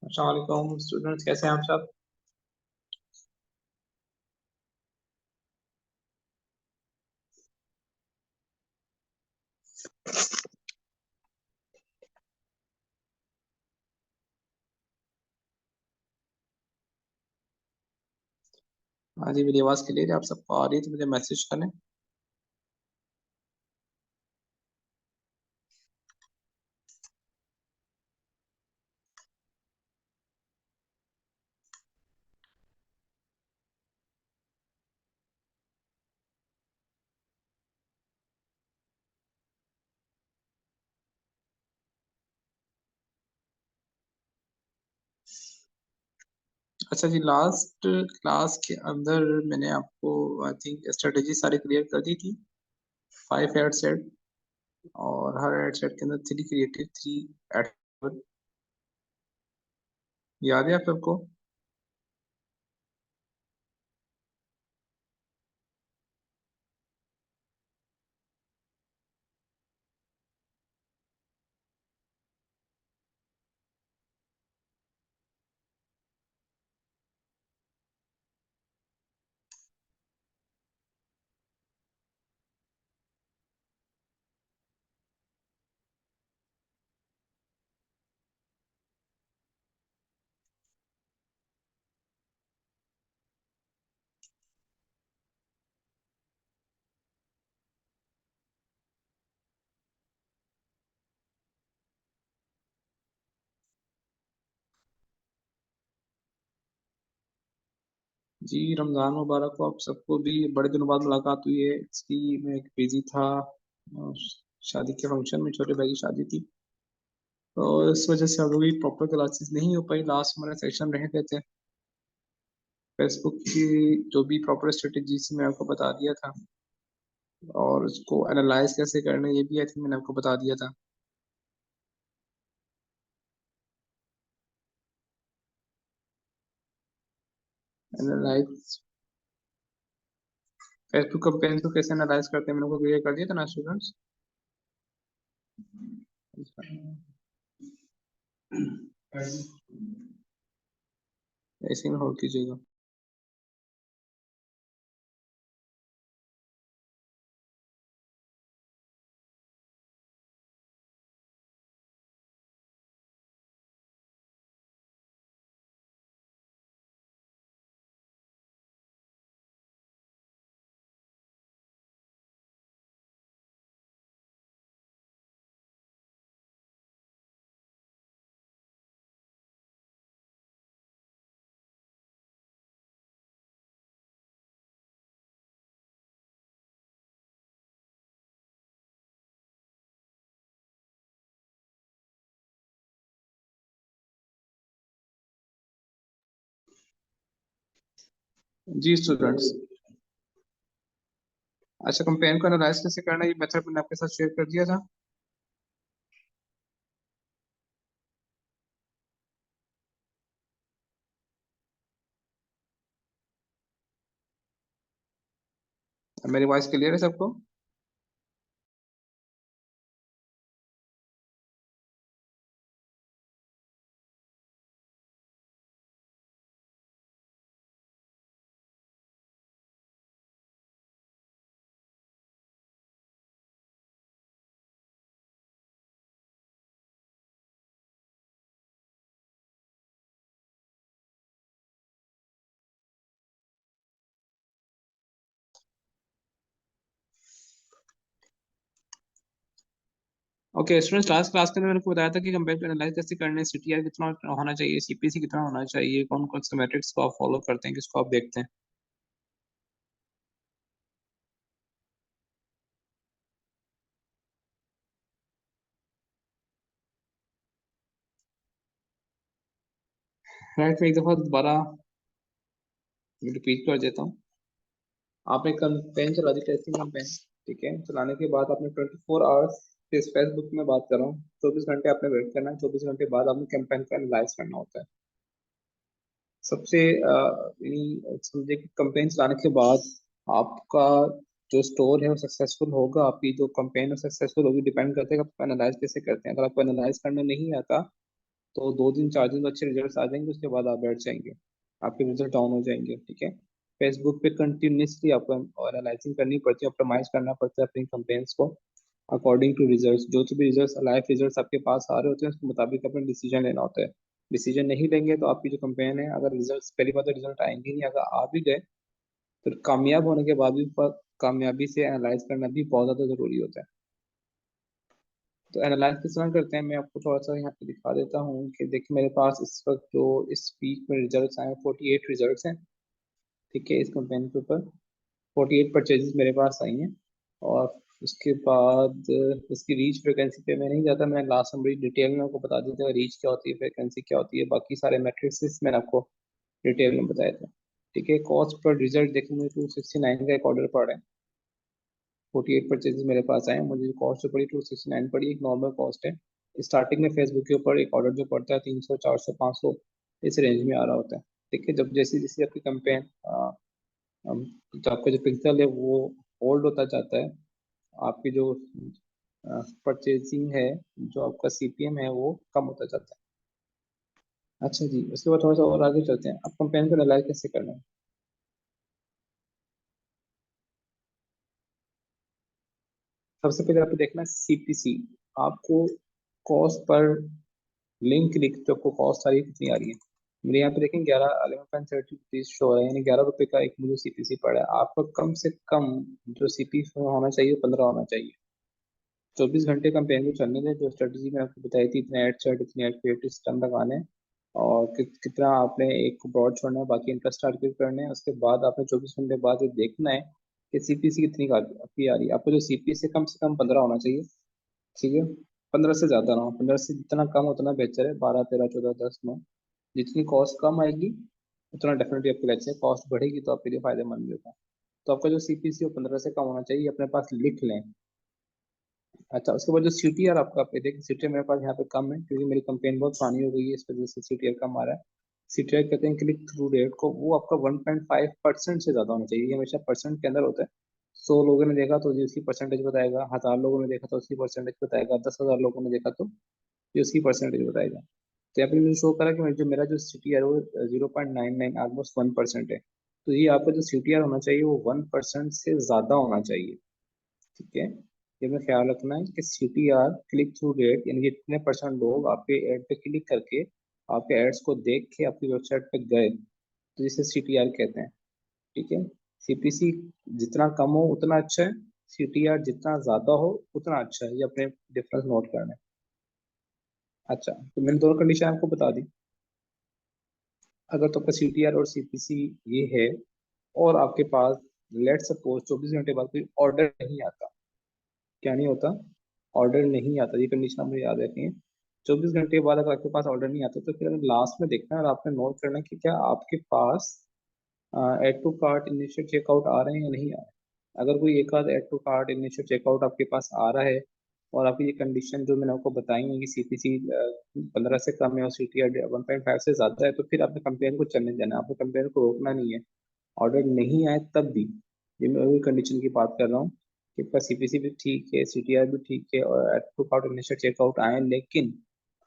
अस्सलाम वालेकुम स्टूडेंट्स, कैसे हैं आप सब। हाँ जी, मेरी आवाज़ क्लियर है, आप सबको आ रही है तो मुझे मैसेज करें। अच्छा जी, लास्ट क्लास के अंदर मैंने आपको आई थिंक स्ट्रेटेजी सारी क्लियर कर दी थी। 5 एड सेट, और हर एड सेट के अंदर 3 क्रिएटिव, 3 एड। याद है आप सबको। जी, रमज़ान मुबारक हो आप सबको भी। बड़े दिनों बाद मुलाकात हुई है। इसकी मैं एक बिजी था, शादी के फंक्शन में, छोटे भाई की शादी थी, तो इस वजह से अभी प्रॉपर क्लासेस नहीं हो पाई। लास्ट हमारे सेशन रह गए थे। फेसबुक की जो भी प्रॉपर स्ट्रेटेजीज मैं आपको बता दिया था, और उसको एनालाइज कैसे करना है ये भी आई थिंक मैंने आपको बता दिया था। एनालाइज फेसबुक कैंपेन को कैसे एनालाइज करते हैं मैंने आपको क्लियर कर दिया था ना स्टूडेंट्स। ऐसे में होल्ड कीजिएगा। जी स्टूडेंट्स। अच्छा, कंपेन को एनालाइज कैसे करना है ये मेथड मैंने आपके साथ शेयर कर दिया था। मेरी वॉइस क्लियर है सबको। ओके स्टूडेंट्स, लास्ट क्लास के अंदर मैंने आपको बताया था कि कंपेन को एनालाइज कैसे करना है, सीटीआर कितना होना चाहिए, सीपीसी कितना होना चाहिए, कौन कौन से मैट्रिक्स को आप फॉलो करते हैं, किसको आप देखते हैं। राइट, मैं एक दफ़ा दोबारा रिपीट कर देता हूँ। आपने कैंपेन चला दी, टेस्टिंग कैंपेन। ठीक है, चलाने के बाद आपने 24 आवर्स इस फेसबुक में बात कर रहा हूँ, 24 घंटे आपने वेट करना है। 24 घंटे बाद आपने कैंपेन को एनालाइज करना होता है। सबसे यानी समझे कि कैंपेन चलाने के बाद आपका जो स्टोर है वो सक्सेसफुल होगा, आपकी जो कैंपेन है सक्सेसफुल होगी, डिपेंड करता है कि आप एनालाइज कैसे करते हैं। अगर आपको एनालाइज करना नहीं आता तो 2 दिन 4 दिन तो अच्छे रिजल्ट्स आ जाएंगे, उसके बाद आप बैठ जाएंगे, आपके रिजल्ट डाउन हो जाएंगे। ठीक है, फेसबुक पे कंटिन्यूसली आपको एनालाइजिंग करनी पड़ती है, ऑप्टिमाइज करना पड़ता है अपनी कंपेन्स को अकॉर्डिंग टू रिजल्ट्स। जो भी रिजल्ट्स लाइव रिजल्ट्स आपके पास आ रहे होते हैं उसके मुताबिक अपना डिसीजन लेना होता है। डिसीजन नहीं लेंगे तो आपकी जो कंपेन है, अगर रिजल्ट पहली बार तो रिजल्ट आएंगे नहीं, अगर आ भी गए फिर कामयाब होने के बाद भी कामयाबी से एनालाइज करना भी बहुत ज़्यादा ज़रूरी होता है। तो एनालाइज किस तरह करते हैं, मैं आपको थोड़ा सा यहाँ पे दिखा देता हूँ कि देखिए मेरे पास इस वक्त जो इस वीक में रिजल्ट्स आए हैं 48 रिजल्ट्स हैं। ठीक है, इस कंपेन के ऊपर 48 परचेजेस मेरे पास आई हैं। और उसके बाद इसकी रीच फ्रिक्वेंसी पे मैं नहीं जाता, मैं लास्ट में बड़ी डिटेल में आपको बता देता हूँ रीच क्या होती है, फ्रिक्वेंसी क्या होती है, बाकी सारे मैट्रिक्स मैंने आपको डिटेल में बताए थे। ठीक है, कॉस्ट पर रिजल्ट देखिए मुझे 269 का एक ऑर्डर पड़ा है। 48 परचेजेस मेरे पास आए हैं, मुझे कॉस्ट जो पड़ी 269 पड़ी, एक नॉर्मल कॉस्ट है। स्टार्टिंग में फेसबुक के ऊपर एक ऑर्डर जो पड़ता है 300 400 500 इस रेंज में आ रहा होता है। ठीक है, जब जैसी जैसी आपकी कंपेन जो आपका जो पिक्सल है वो होल्ड होता जाता है, आपकी जो परचेजिंग है, जो आपका सीपीएम है वो कम होता जाता है। अच्छा जी, उसके बाद थोड़ा सा और आगे चलते हैं, आप कंपेन को एनालाइज कैसे करना है। सबसे पहले आपको देखना है सीपीसी, आपको कॉस्ट पर लिंक लिख जो आपको कॉस्ट आ रही है कितनी आ रही है। मेरे यहाँ पे देखें 11 11.30 शो हो रहा है, यानी 11 रुपये का एक मुझे सीपीसी पड़ा है। आपका कम से कम जो सीपीसी होना चाहिए 15 होना चाहिए। 24 घंटे कंपेन को चलने दें, जो स्ट्रेटजी मैंने आपको बताई थी, इतने एड सेट इतने एड क्रिएटिव सिस्टम लगाने हैं, और कितना आपने एक को ब्रॉड छोड़ना है, बाकी इंटरेस्ट टारगेट करने हैं। उसके बाद आपने 24 घंटे बाद ये देखना है कि सीपीसी कितनी आपकी आ रही है। आपको जो सीपीसी कम से कम 15 होना चाहिए। ठीक है, 15 से ज्यादा ना हो, 15 से जितना कम उतना बेहतर है, 12 13 14 10 9। जितनी कॉस्ट कम आएगी उतना डेफिनेटली आपके लिए अच्छा है, कॉस्ट बढ़ेगी तो आपके लिए फायदेमंद होगा। तो आपका जो सीपीसी है वो 15 से कम होना चाहिए, अपने पास लिख लें। अच्छा, उसके बाद जो सीटीआर आपका पे देखिए, सीटीआर मेरे पास यहाँ पे कम है क्योंकि मेरी कंपेन बहुत पुरानी हो गई है, इस वजह से सीटीआर कम आ रहा है। सीटीआर कहते हैं क्लिक थ्रू रेट को, वो आपका 1.5% से ज्यादा होना चाहिए, ये हमेशा परसेंट के अंदर होता है। 100 लोगों ने देखा तो ये उसकी परसेंटेज बताएगा, 1000 लोगों ने देखा तो उसकी परसेंटेज बताएगा, 10,000 लोगों ने देखा तो ये उसकी परसेंटेज बताएगा। तो यहाँ पे मुझे शो करा कि जो मेरा जो सीटीआर है वो 0.99 ऑलमोस्ट 1% है। तो ये आपका जो सीटीआर होना चाहिए वो 1% से ज्यादा होना चाहिए। ठीक है, ये में ख्याल रखना है कि सीटीआर क्लिक थ्रू रेट, यानी कि कितने परसेंट लोग आपके एड पे क्लिक करके आपके एड्स को देख के आपकी वेबसाइट पे गए, तो जिसे सीटीआर कहते हैं। ठीक है, सीपीसी जितना कम हो उतना अच्छा है, सीटीआर जितना ज्यादा हो उतना अच्छा है, ये अपने डिफरेंस नोट करना है। अच्छा, तो मैंने दोनों कंडीशन आपको बता दी। अगर तो आपका सीटीआर और सीपीसी ये है, और आपके पास लेट सपोज 24 घंटे बाद कोई ऑर्डर नहीं आता, क्या नहीं होता, ऑर्डर नहीं आता, ये कंडीशन हमें याद रखनी है। 24 घंटे बाद अगर आपके पास ऑर्डर नहीं आता तो फिर हमें लास्ट में देखना है और आपने नोट करना है कि क्या आपके पास add to cart initial checkout आ रहे हैं या नहीं आ रहे हैं। अगर कोई एक आध add to cart initial checkout आपके पास आ रहा है, और आपकी ये कंडीशन जो मैंने आपको बताई है कि सीपीसी 15 से कम है और सीटीआर 1.5 से ज्यादा है, तो फिर आपने कंपेन को चलने देना है, आपको कंपेन को रोकना नहीं है। ऑर्डर नहीं आए तब भी, ये मैं वही कंडीशन की बात कर रहा हूँ कि आपका सीपीसी भी ठीक है, सीटीआर भी ठीक है, और add to cart initial checkout आए, लेकिन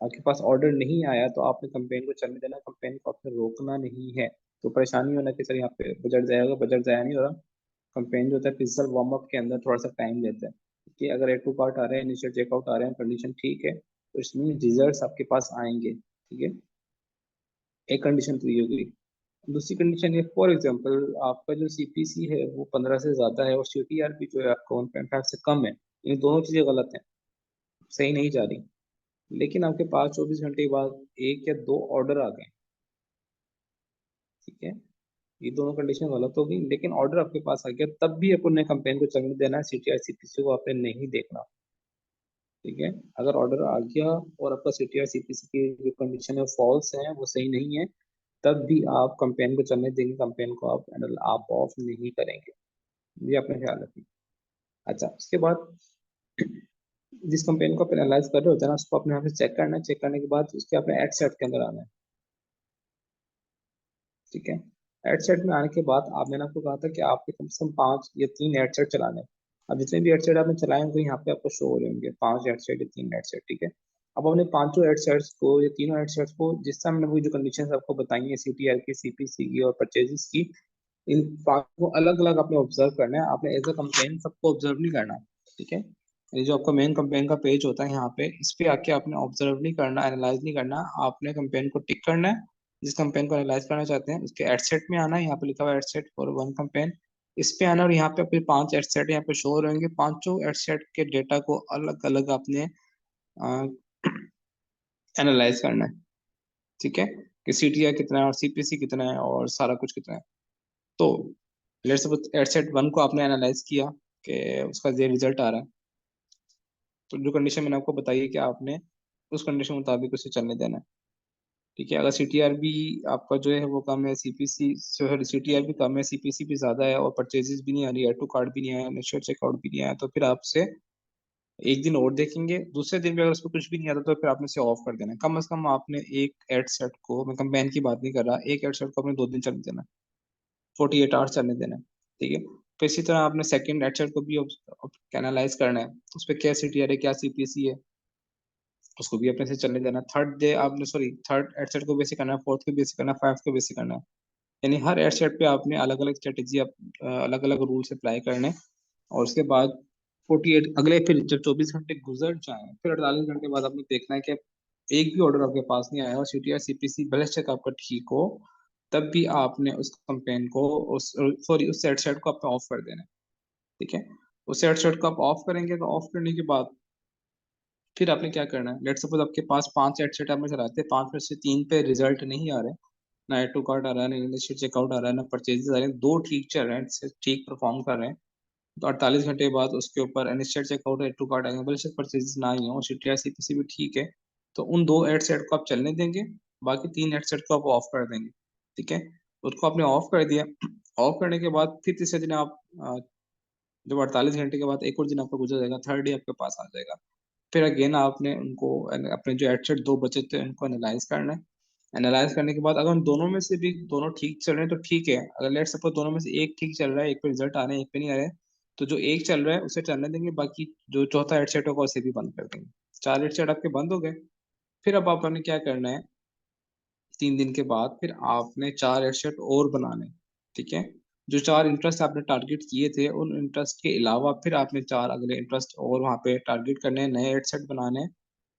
आपके पास ऑर्डर नहीं आया, तो आपने कंपेन को चलने देना, कंपेन को आपने रोकना नहीं है। तो परेशानी होना कि सर यहाँ पे बजट जाएगा, बजट जाया नहीं हो रहा। कंपेन जो होता है फिजिकल वार्म अप के अंदर थोड़ा सा टाइम लेता है, कि अगर एड टू कार्ट आ रहे हैं, इनिशियल चेकआउट आ रहे हैं, कंडीशन ठीक है, तो इसमें रिजल्ट आपके पास आएंगे। ठीक है, एक कंडीशन तो ये हो गई। दूसरी कंडीशन ये, फॉर एग्जांपल आपका जो सीपीसी है वो 15 से ज्यादा है और सीटीआर भी जो है आपका 1.5 से कम है, ये दोनों चीजें गलत हैं, सही नहीं जा रही। लेकिन आपके पास 24 घंटे बाद एक या दो ऑर्डर आ गए। ठीक है, ये दोनों कंडीशन गलत हो गई, लेकिन ऑर्डर आपके पास आ गया, तब भी अपन ने कंपेन को चलने देना है, सीटीआर सीपीसी को आपने नहीं देखना। ठीक है, अगर ऑर्डर आ गया और आपका सीटीआर सीपीसी की जो कंडीशन है फॉल्स है, वो सही नहीं है, तब भी आप कंपेन को चलने देंगे, कंपेन को आप ऑफ नहीं करेंगे, ये अपने ख्याल रखिए। अच्छा, उसके बाद जिस कंपेन को आप एनालाइज कर रहे होते हैं ना, उसको अपने यहाँ से चेक करना है, चेक करने के बाद उसके अपने एड सेट के अंदर आना है। ठीक है, एड सेट में आने के बाद आप, मैंने आपको कहा था कि आपके कम से कम 5 या 3 एड सेट चलाने हैं। अब जितने भी एड सेट आपने चलाए होंगे यहाँ पे आपको शो हो रहे होंगे, 5 एड सेट या 3 एड सेट। ठीक है, अब अपने पांचों एड सेट्स को, ये तीनों एड सेट्स को, जिस समय हमने वो जो कंडीशंस आपको बताई है CTR की, CPC की और परचेजेस की, इन पांचों को अलग अलग आपने ऑब्जर्व करना है। आपने एज अ कंपेन सबको ऑब्जर्व नहीं करना। ठीक है, ये जो आपका मेन कंपेन का पेज होता है यहाँ पे, इस पे आके आपने ऑब्जर्व नहीं करना, एनालाइज नहीं करना। आपने कंपेन को टिक करना है, जिस कंपेन को एनालाइज करना चाहते हैं उसके एड सेट में आना है। यहाँ पे लिखा हुआ है ad set for one campaign, इस पे आना, और यहाँ पे फिर पांच एड सेट यहाँ पे शो हो रहेंगे। पांचों एड सेट के डेटा को अलग अलग आपने एनालाइज करना है। ठीक है, कि CTR कितना है और CPC कितना है और सारा कुछ कितना है। तो let's suppose ad set one को आपने एनालाइज किया कि उसका ये रिजल्ट आ रहा है, तो जो कंडीशन मैंने आपको बताई है कि आपने उस कंडीशन के मुताबिक उसे चलने देना है। ठीक है, अगर CTR भी आपका जो है वो कम है, CPC सॉरी CTR भी कम है, CPC भी ज्यादा है और परचेजेस भी नहीं आ रही, एड टू कार्ड भी नहीं आया, इनिशियल चेकआउट भी नहीं आया, तो फिर आपसे एक दिन और देखेंगे। दूसरे दिन भी अगर उसको कुछ भी नहीं आता तो फिर आपने इसे ऑफ कर देना है। कम से कम आपने एक एड सेट को, मैं कंपेन की बात नहीं कर रहा, एक एड सेट को आपने 2 दिन चलने देना है, 48 आवर्स चलने देना है। ठीक है, तो इसी तरह आपने सेकंड एड सेट को भी एनालाइज करना है, उस पर क्या CTR है, क्या CPC है, उसको भी अपने से चलने देना। थर्ड डे आपने, सॉरी थर्ड एड सेट को बेसिक करना है, फोर्थ को बेसिक करना है, फाइव को बेसिक करना है। यानी हर एड सेट पे आपने अलग अलग स्ट्रेटेजी, अलग अलग रूल्स अप्लाई करने, और उसके बाद 48 अगले, फिर जब 24 घंटे गुजर जाए, फिर 48 घंटे बाद आपने देखना है कि एक भी ऑर्डर आपके पास नहीं आया और CTR CPC बैलेंस चेक आपका ठीक हो, तब भी आपने उस कंपेन को, उस सॉरी उस सेट सेट को आपने ऑफ कर देना है। ठीक है, उस सेट सेट को आप ऑफ करेंगे, तो ऑफ करने के बाद फिर आपने क्या करना है। लेट सपोज आपके पास 5 सेट आप में चलाते हैं, 5 में से 3 पे रिजल्ट नहीं आ रहे, ना एड टू कार्ड आ रहा है, ना इनिशियल चेकआउट आ रहा है, ना परचेजेस आ रहे हैं, दो ठीक चल रहे हैं, ठीक परफॉर्म कर रहे हैं, तो 48 घंटे बाद उसके ऊपर initial checkout, add to card आएंगे, भले परचेजेस ना ही हो, CTR CPC भी ठीक है, तो उन दो एड सेट को आप चलने देंगे, बाकी 3 एड सेट को आप ऑफ कर देंगे। ठीक है, उसको आपने ऑफ कर दिया। ऑफ करने के बाद फिर तीसरे दिन आप जब 48 घंटे के बाद एक और दिन आपका गुजर जाएगा, थर्ड डे आपके पास आ जाएगा, फिर अगेन आपने उनको, अपने जो एड सेट दो बचे थे उनको एनालाइज करना है। एनालाइज करने के बाद अगर उन दोनों में से भी दोनों ठीक चल रहे हैं तो ठीक है। अगर लेट सपोज दोनों में से एक ठीक चल रहा है, एक पे रिजल्ट आ रहे हैं, एक पे नहीं आ रहे हैं, तो जो एक चल रहा है उसे चलने देंगे, बाकी जो चौथा हेड सेट होगा उसे भी बंद कर देंगे। 4 हेड सेट आपके बंद हो गए। फिर अब आपने क्या करना है, 3 दिन के बाद फिर आपने 4 हेड सेट और बनाने। ठीक है, जो 4 इंटरेस्ट आपने टारगेट किए थे, उन इंटरेस्ट के अलावा फिर आपने 4 अगले इंटरेस्ट और वहाँ पे टारगेट करने हैं, नए हेडसेट बनाने हैं,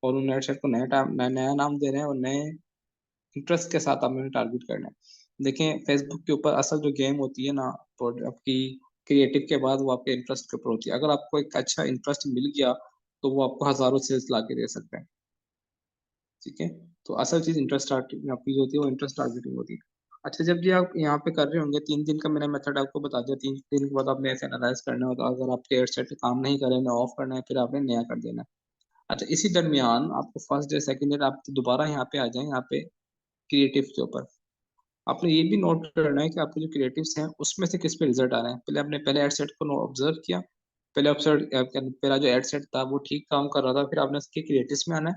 और उन हेडसेट को नया नाम दे रहे हैं, और नए इंटरेस्ट के साथ आपने टारगेट करना है। देखें, फेसबुक के ऊपर असल जो गेम होती है ना, तो आपकी क्रिएटिव के बाद वो आपके इंटरेस्ट के ऊपर होती है। अगर आपको एक अच्छा इंटरेस्ट मिल गया तो वो आपको हजारों सेल्स ला के दे सकते हैं। ठीक है, तो असल चीज इंटरेस्ट टारगेटिंग आपकी जो होती है वो इंटरेस्ट टारगेटिंग होती है। अच्छा, जब ये आप यहाँ पे कर रहे होंगे, 3 दिन का मैंने मेथड आपको बता दिया, 3 दिन के बाद आपने ऐसे एनालाइज करना होगा, अगर आपके एडसेट काम नहीं कर रहे हैं, ऑफ करना है, फिर आपने नया कर देना है। अच्छा, इसी दरमियान आपको फर्स्ट डे सेकंड डे आप दोबारा यहाँ पे आ जाए, यहाँ पे क्रिएटिव के ऊपर आपने ये भी नोट करना है कि आपके जो क्रिएटिव्स हैं उसमें से किस पे रिजल्ट आ रहे हैं। पहले आपने पहले एड सेट को ऑब्जर्व किया, पहले ऑब्जर्व, पहला जो एड सेट था वो ठीक काम कर रहा था, फिर आपने उसके क्रिएटिव्स में आना है।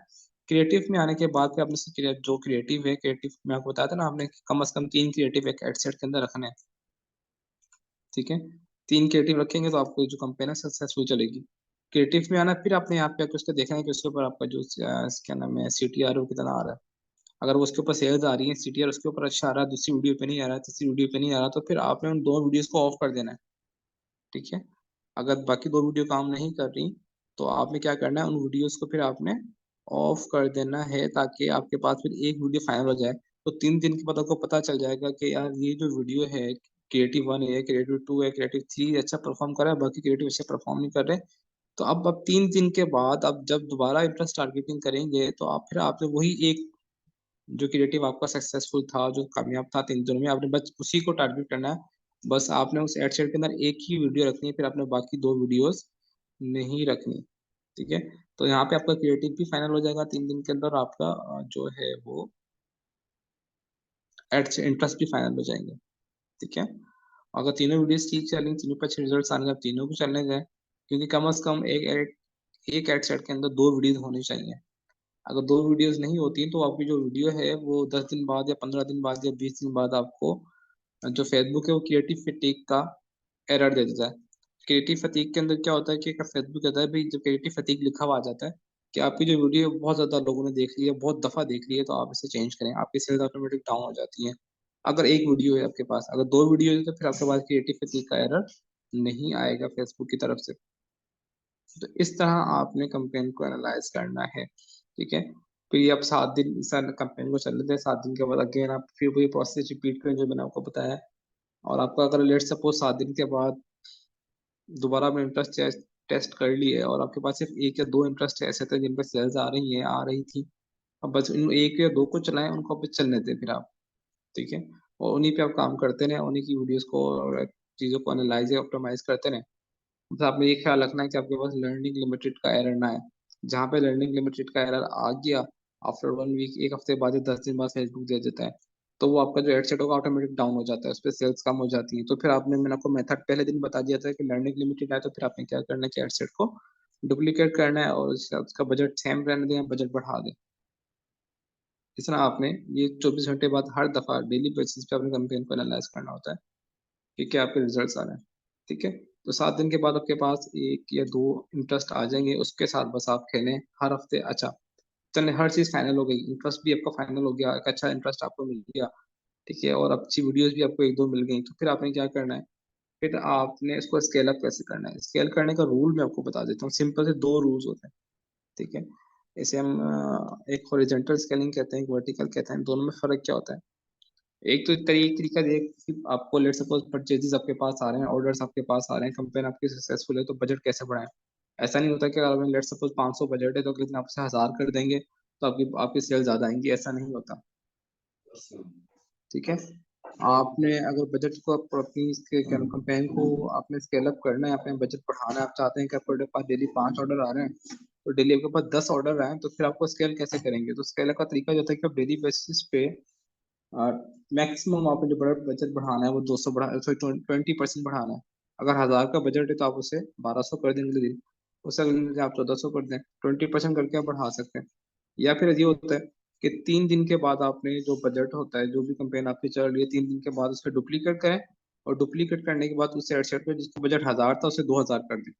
क्रिएटिव में आने के बाद फिर आपने जो क्रिएटिव है, क्रिएटिव में आपको बताया था ना आपने, कम से कम 3 क्रिएटिव एक एड सेट के अंदर रखने हैं। ठीक है, 3 क्रिएटिव रखेंगे तो आपको जो कंपेन है सक्सेसफुल चलेगी। क्रिएटिव में आना, फिर आपने यहाँ पे आके उसको देखना है कि उसके ऊपर आपका जो क्या नाम है CTR वो कितना आ रहा है। अगर वो उसके ऊपर सेल्स आ रही है, CTR उसके ऊपर अच्छा आ रहा है, दूसरी वीडियो पे नहीं आ रहा है, तीसरी वीडियो पे नहीं आ रहा, तो फिर आपने उन 2 वीडियोस को ऑफ कर देना है। ठीक है, अगर बाकी 2 वीडियो काम नहीं कर रही तो आपने क्या करना है, उन वीडियोस को फिर आपने ऑफ कर देना है, ताकि आपके पास फिर एक वीडियो फाइनल हो जाए। तो 3 दिन के बाद आपको पता चल जाएगा कि यार ये जो वीडियो है, क्रिएटिव 1 है, क्रिएटिव 2 है, क्रिएटिव 3 अच्छा परफॉर्म कर रहा है, बाकी क्रिएटिव अच्छे परफॉर्म नहीं कर रहे। तो अब 3 दिन के बाद अब जब दोबारा इंटरेस्ट टारगेटिंग करेंगे तो आप फिर आपने वही एक जो क्रिएटिव आपका सक्सेसफुल था, जो कामयाब था 3 दिनों में, आपने बस उसी को टारगेट करना है। बस आपने उस एड सेट के अंदर एक ही वीडियो रखनी है, फिर आपने बाकी 2 वीडियोस नहीं रखनी। ठीक है, तो यहाँ पे आपका क्रिएटिव भी फाइनल हो जाएगा 3 दिन के अंदर, आपका जो है वो एड से इंटरेस्ट भी फाइनल हो जाएंगे। ठीक है, अगर तीनों वीडियोस ठीक चलेंगे, तीनों पे अच्छे रिजल्ट आने, आप तीनों को चलने गए, क्योंकि कम से कम एक एड सेट के अंदर 2 वीडियोस होनी चाहिए। अगर 2 वीडियोस नहीं होती तो आपकी जो वीडियो है वो 10 दिन बाद या 15 दिन बाद या 20 दिन बाद आपको जो फेसबुक है वो क्रिएटिव फटीग का एरर दे देता है। क्रिएटिव फटीग के अंदर क्या होता है कि फेसबुक कहता है भाई, जब क्रिएटिव फटीग लिखा हुआ आ जाता है कि आपकी जो वीडियो बहुत ज़्यादा लोगों ने देख ली है, बहुत दफ़ा देख ली है, तो आप इसे चेंज करें, आपकी सेल्स ऑटोमेटिक डाउन हो जाती हैं। अगर 1 वीडियो है आपके पास, अगर 2 वीडियो है तो फिर आपके पास क्रिएटिविटी का एरर नहीं आएगा फेसबुक की तरफ से। तो इस तरह आपने कैंपेन को एनालाइज़ करना है, ठीक है? फिर ये आप 7 दिन सन कैंपेन को चलने दें, 7 दिन के बाद अगेन आप फिर वही प्रोसेस रिपीट करें जो मैंने आपको बताया है। और आपका अगर लेट्स सपोज़ 7 दिन के बाद दोबारा आपने इंटरेस्ट टेस्ट टेस्ट कर ली है और आपके पास सिर्फ़ 1 या 2 इंटरेस्ट ऐसे थे जिन पे सेल्स आ रही हैं, आ रही थी। अब बस इन 1 या 2 को चलाएँ, उनको पे चलने दें फिर आप, ठीक है? और उन्हीं पे आप काम करते रहें, उन्हीं की वीडियोज़ को और चीज़ों को एनालाइज़ या ऑप्टिमाइज़ करते रहें। बस आपने ये ख्याल रखना है कि आपके पास लर्निंग लिमिटेड का एरर ना आए। जहाँ पे लर्निंग लिमिटेड का एरर आ गया, आफ्टर 1 वीक 1 हफ्ते बाद या 10 दिन बाद फेसबुक दे देता है, तो वो आपका जो एड सेट होगा ऑटोमेटिक डाउन हो जाता है, उसपे सेल्स कम हो जाती है। तो फिर मैंने आपको मेथड पहले दिन बता दिया था कि लर्निंग लिमिटेड है, तो फिर आपने क्या करना है कि एड सेट को डुप्लीकेट करना है और उसका बजट सेम रहने दें या बजट बढ़ा दें। इस तरह आपने ये 24 घंटे बाद हर दफ़ा डेली बेसिस पे अपनी कैंपेन को एनालाइज़ करना होता है कि क्या आपके रिजल्ट्स आ रहे हैं, ठीक है? तो 7 दिन के बाद आपके पास 1 या 2 इंटरेस्ट आ जाएँगे, उसके साथ बस आप खेलें हर हफ्ते। अच्छा, चलें हर चीज़ फाइनल हो गई, इंटरेस्ट भी आपका फाइनल हो गया, एक अच्छा इंटरेस्ट आपको मिल गया, ठीक है? और अच्छी वीडियोज़ भी आपको 1-2 मिल गई, तो फिर आपने क्या करना है, फिर आपने इसको स्केल अप कैसे करना है? स्केल करने का रूल मैं आपको बता देता हूँ, सिंपल से 2 रूल्स होते हैं, ठीक है? इसे हम एक हॉरिज़ॉन्टल स्केलिंग कहते हैं, एक वर्टिकल कहते हैं, दोनों में फ़र्क क्या होता है? एक तो तरीका ये कि आपको लेट्स सपोज़ परचेज़ेज़ आपके पास आ रहे हैं, ऑर्डर्स आपके पास आ रहे हैं, कैंपेन आपकी सक्सेसफुल है, तो बजट कैसे बढ़ाएँ? ऐसा नहीं होता कि अगर लेट्स सपोज़ 500 बजट है, तो अगले दिन आप उसे 1000 कर देंगे, तो आपकी आपकी सेल ज़्यादा आएँगी, ऐसा नहीं होता, ठीक है? आपने अगर बजट को अपनी इसके क्या कैंपेन को आपने स्केल अप करना है, आपने बजट बढ़ाना है, आप चाहते हैं कि आपके पास डेली 5 ऑर्डर आ रहे हैं, तो डेली आपके पास 10 ऑर्डर आए हैं, तो फिर आपको स्केल कैसे करेंगे? तो स्केल अप का तरीका ये होता है कि आप डेली बेसिस पे और मैक्सिमम आपने जो बजट बढ़ाना है वो 200 बढ़ा सॉरी 20% बढ़ाना है। अगर 1000 का बजट है तो आप उसे 1200 कर दें अगले दिन, उससे अगले दिन आप 1400 कर दें, 20% करके आप बढ़ा सकते हैं। या फिर ये होता है कि 3 दिन के बाद आपने जो बजट होता है, जो भी कैंपेन आपकी चल रही है 3 दिन के बाद उसका डुप्लीकेट करें और डुप्लीकेट करने के बाद उस एड सेट पे जिसका बजट 1000 था उसे 2000 कर दें,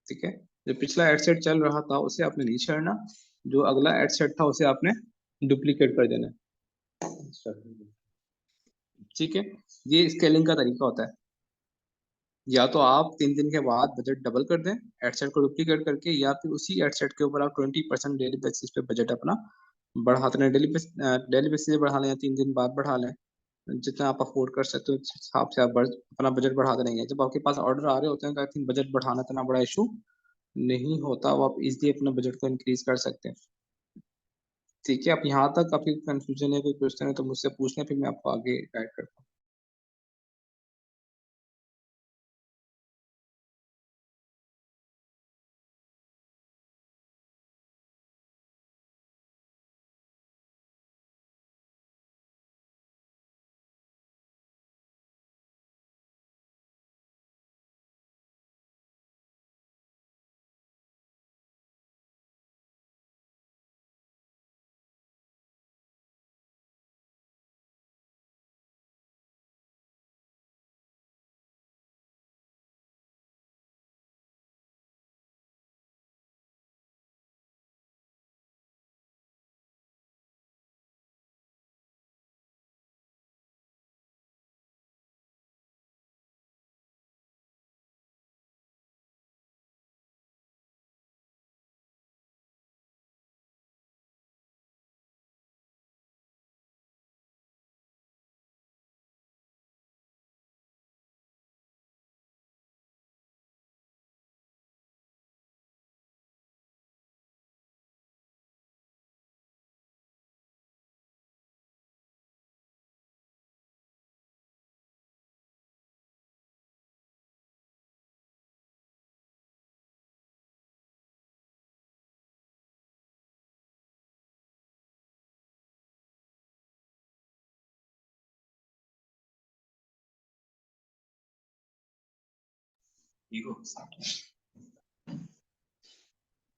ठीक है? जो पिछला एड सेट चल रहा था उसे आपने नहीं छेड़ना, जो अगला एड सेट था उसे आपने डुप्लीकेट कर देना है। ठीक है? ये स्केलिंग का तरीका होता है। या तो आप 3 दिन के बाद बजट डबल कर दें, एडसेट को डुप्लीकेट करके या फिर उसी एडसेट के ऊपर आप 20% डेली बेसिस पे बजट अपना बढ़ाते रहें। डेली बेसिस पे बढ़ा लें या 3 दिन बाद बढ़ा लें। जितना आप अफ़ोर्ड कर सकते हो उस हिसाब से आप अपना बजट बढ़ाते रहेंगे। जब आपके पास ऑर्डर आ रहे होते हैं तो आई थिंक बजट बढ़ाना इतना बड़ा इश्यू नहीं होता। वो आप ईज़िली अपना बजट को इंक्रीज़ कर सकते हैं। ठीक है? अब यहाँ तक आपकी कन्फ्यूज़न है, कोई क्वेश्चन है तो मुझसे पूछ लें, फिर मैं आपको आगे गाइड करता हूँ।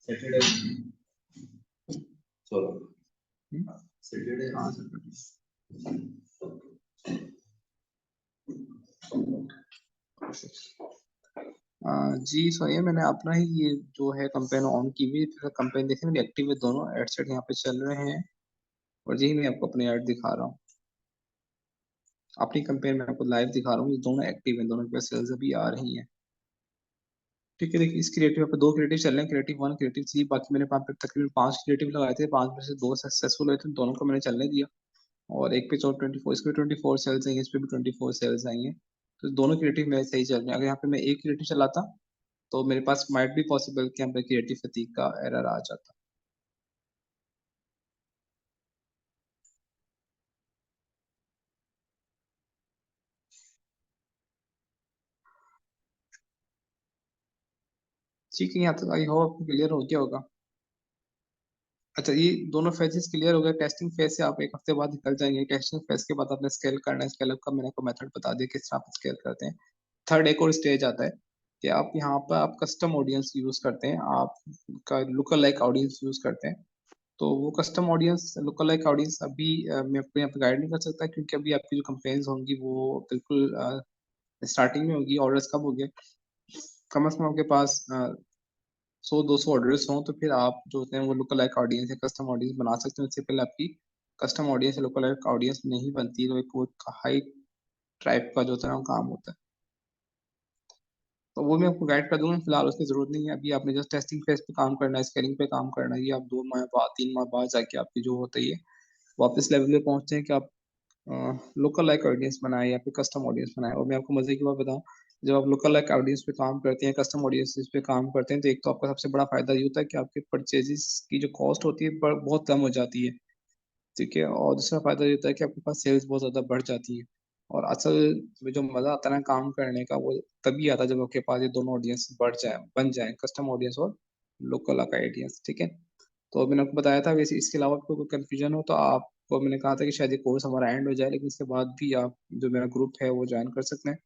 सैटरडे सैटरडे हाँ सैटरडे जी सुनिए, मैंने अपना ही ये जो है कंपेन ऑन की हुई कंपेन देखी, मेरी एक्टिव है, दोनों एड सेट यहाँ पे चल रहे हैं। और यही मैं आपको अपने ऐड दिखा रहा हूँ, अपनी कंपेन में आपको लाइव दिखा रहा हूँ, ये दोनों एक्टिव हैं, दोनों के पास सेल्स अभी आ रही हैं। ठीक है, देखिए इस क्रिएटिव पे दो क्रिएटिव चल रहे हैं, क्रिएटिव वन, क्रिएटिव थ्री, बाकी मैंने वहाँ पे तकरीबन 5 क्रिएटिव लगाए थे, 5 में से 2 सक्सेसफुल हुए थे, दोनों को मैंने चलने दिया। और एक पे 24, इस पे 24 सेल्स आई हैं, इस पे भी 24 सेल्स आई हैं। तो दोनों क्रिएटिव मेरे सही चल रहे हैं। अगर यहाँ पे मैं एक क्रिएटिव चलाता तो मेरे पास माइट भी पॉसिबल कि यहाँ पे क्रिएटिव फटीग का एरर आ जाता। ठीक है, यहाँ तक आई होप क्लियर हो गया होगा। अच्छा, ये दोनों फेजेस क्लियर हो गए। टेस्टिंग फेज से आप एक हफ्ते बाद निकल जाएंगे। टेस्टिंग फेज के बाद आपने स्केल करना है, स्केल अप का मैंने आपको मेथड बता दिया किस तरह आप स्केल करते हैं। थर्ड एक और स्टेज आता है कि आप यहाँ पर आप कस्टम ऑडियंस यूज करते हैं, आप का लुक लाइक ऑडियंस यूज करते हैं। तो वो custom audience, look like audience अभी मैं अपने यहाँ पे गाइड नहीं कर सकता, क्योंकि अभी आपकी जो कंपेन्स होंगी वो बिल्कुल स्टार्टिंग में होगी। ऑर्डर्स कब होंगे, कम से कम आपके पास 100-200 ऑर्डर्स हों, तो फिर आप जो होते हैं वो लुक लाइक ऑडियंस या कस्टम ऑडियंस बना सकते हैं। उससे पहले आपकी कस्टम ऑडियंस या लुक लाइक ऑडियंस नहीं बनती, तो एक वो हाई टाइप का जो होता है ना वो काम होता है। तो वो मैं आपको गाइड कर दूंगा, फिलहाल उसकी जरूरत नहीं है। अभी आपने जस्ट टेस्टिंग फेज पे काम करना है, स्केलिंग पे काम करना है। ये आप 2 माह बाद, 3 माह बाद जाके आपकी जो होता है वापस लेवल पे पहुंचते हैं कि आप लोकल लाइक ऑडियंस बनाए या फिर कस्टम ऑडियंस बनाए। और मैं आपको मजे की बात बताऊं, जब आप लोकल लाइक ऑडियंस पे काम करते हैं, कस्टम ऑडियंस पे काम करते हैं, तो एक तो आपका सबसे बड़ा फायदा ये होता है कि आपके परचेजेस की जो कॉस्ट होती है बहुत कम हो जाती है। ठीक है, और दूसरा फायदा ये होता है कि आपके पास सेल्स बहुत ज्यादा बढ़ जाती है। और असल में जो मजा आता है ना काम करने का, वो तभी आता है जब आपके पास ये दोनों ऑडियंस बढ़ जाए, बन जाए, कस्टम ऑडियंस और लोकल ऑडियंस। ठीक है, तो मैंने आपको बताया था। वैसे इसके अलावा आपको कोई कंफ्यूजन हो तो आपको मैंने कहा था कि शायद ये कोर्स हमारा एंड हो जाए, लेकिन इसके बाद भी आप जो मेरा ग्रुप है वो ज्वाइन कर सकते हैं।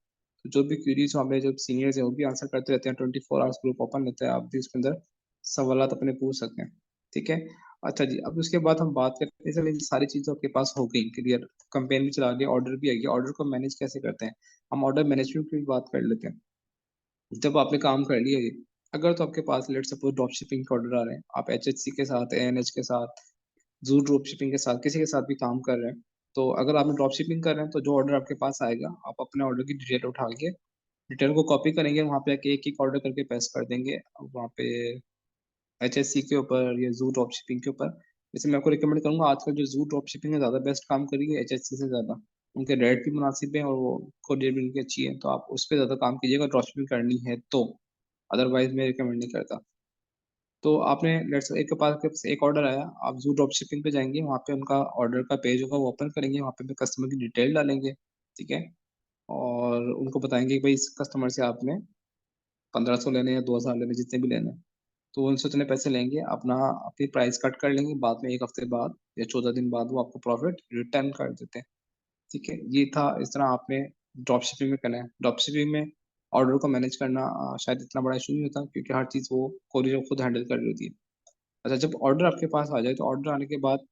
तो जो भी क्यूरीज हो, हमारे जो सीनियर्स हैं वो भी आंसर करते रहते हैं, 24 आवर्स ग्रुप ओपन रहता है, आप भी उसके अंदर सवाल अपने पूछ सकते हैं। ठीक है, अच्छा जी, अब उसके बाद हम बात करते हैं, चलिए ये सारी चीज़ें आपके पास हो गई क्लियर, कंपेन भी चला लिया, ऑर्डर भी आ गया, ऑर्डर को मैनेज कैसे करते हैं, हम ऑर्डर मैनेजमेंट की भी बात कर लेते हैं। जब आपने काम कर लिया ये, अगर तो आपके पास लेट सपोज ड्रॉप शिपिंग के ऑर्डर आ रहे हैं, आप एचएचसी के साथ, एएनएच के साथ, जू ड्रॉप शिपिंग के साथ, किसी के साथ भी काम कर रहे हैं, तो अगर आप ड्रॉप शिपिंग कर रहे हैं तो जो ऑर्डर आपके पास आएगा, आप अपने ऑर्डर की डिटेल उठा के डिटेल को कॉपी करेंगे, वहाँ पे आके एक एक ऑर्डर करके पेस्ट कर देंगे वहाँ पे एचएससी के ऊपर या जू ड्रॉप शिपिंग के ऊपर। जैसे मैं आपको रिकमेंड करूंगा, आजकल जो जू ड्रॉप शिपिंग है ज़्यादा बेस्ट काम कर रही है एचएससी से ज़्यादा। उनके रेट भी मुनासिब है और वो कोरियर भी उनकी अच्छी है, तो आप उस पर ज़्यादा काम कीजिएगा ड्रॉप शिपिंग करनी है तो। अदरवाइज मैं रिकमेंड नहीं करता। तो आपने लेट्स एक के पास के पास एक ऑर्डर आया, आप जू ड्रॉप शिपिंग पे जाएंगे, वहाँ पे उनका ऑर्डर का पेज होगा, वो ओपन करेंगे, वहाँ पे कस्टमर की डिटेल डालेंगे। ठीक है, और उनको बताएंगे कि भाई इस कस्टमर से आपने 1500 लेने या 2000 लेने, जितने भी लेने, तो वो उनसे उतने पैसे लेंगे, अपना अपनी प्राइस कट कर लेंगे, बाद में एक हफ्ते बाद या 14 दिन बाद वो आपको प्रॉफिट रिटर्न कर देते हैं। ठीक है, ये था, इस तरह आपने ड्रॉप शिपिंग में करना है। ड्रॉप शिपिंग में ऑर्डर को मैनेज करना शायद इतना बड़ा इशू नहीं होता, क्योंकि हर चीज़ वो कोरियर खुद हैंडल कर रही होती है। अच्छा, जब ऑर्डर आपके पास आ जाए, तो ऑर्डर आने के बाद